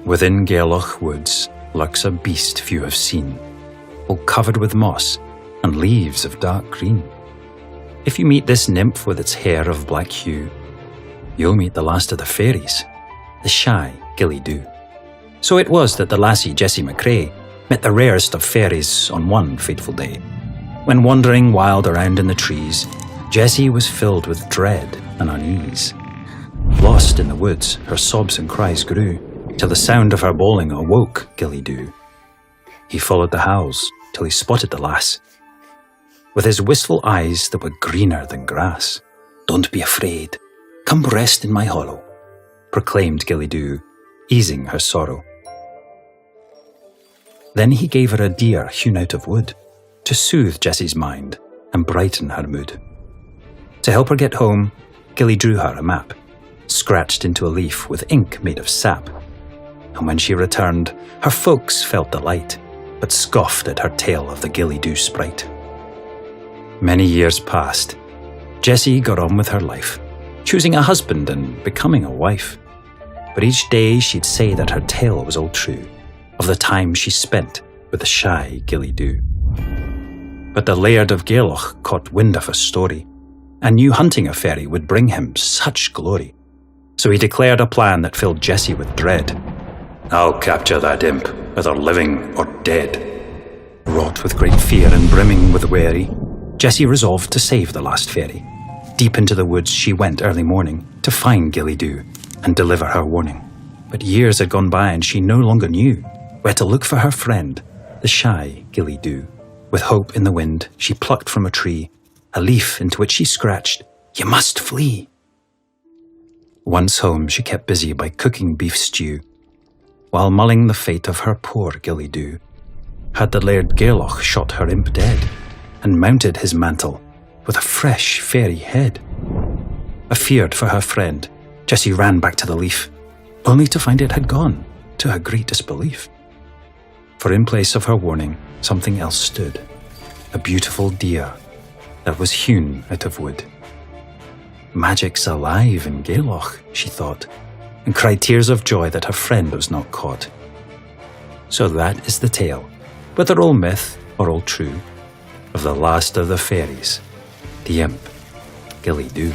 Within Gairloch woods lurks a beast few have seen, all covered with moss and leaves of dark green. If you meet this nymph with its hair of black hue, you'll meet the last of the fairies, the shy Gille Dubh. So it was that the lassie Jessie McCrae met the rarest of fairies on one fateful day. When wandering wild around in the trees, Jessie was filled with dread and unease. Lost in the woods, her sobs and cries grew, till the sound of her bawling awoke Gille Dubh. He followed the howls till he spotted the lass, with his wistful eyes that were greener than grass. "Don't be afraid, come rest in my hollow," proclaimed Gille Dubh, easing her sorrow. Then he gave her a deer hewn out of wood, to soothe Jessie's mind and brighten her mood. To help her get home, Gille drew her a map, scratched into a leaf with ink made of sap. And when she returned, her folks felt delight, but scoffed at her tale of the Gille Dubh sprite. Many years passed. Jessie got on with her life, choosing a husband and becoming a wife. But each day she'd say that her tale was all true, of the time she spent with the shy Gille Dubh. But the Laird of Gairloch caught wind of her story, and knew hunting a fairy would bring him such glory. So he declared a plan that filled Jessie with dread. "I'll capture that imp, whether living or dead." Wrought with great fear and brimming with worry, Jessie resolved to save the last fairy. Deep into the woods she went early morning to find Gille Dubh and deliver her warning. But years had gone by and she no longer knew where to look for her friend, the shy Gille Dubh. With hope in the wind, she plucked from a tree a leaf into which she scratched, "You must flee." Once home, she kept busy by cooking beef stew, while mulling the fate of her poor Gille Dubh. Had the Laird Gairloch shot her imp dead, and mounted his mantle with a fresh fairy head? Afeared for her friend, Jessie ran back to the leaf, only to find it had gone, to her great disbelief. For in place of her warning, something else stood, a beautiful deer that was hewn out of wood. Magic's alive in Gairloch, she thought, and cried tears of joy that her friend was not caught. So that is the tale, whether all myth or all true, of the last of the fairies, the imp, Gille Dubh.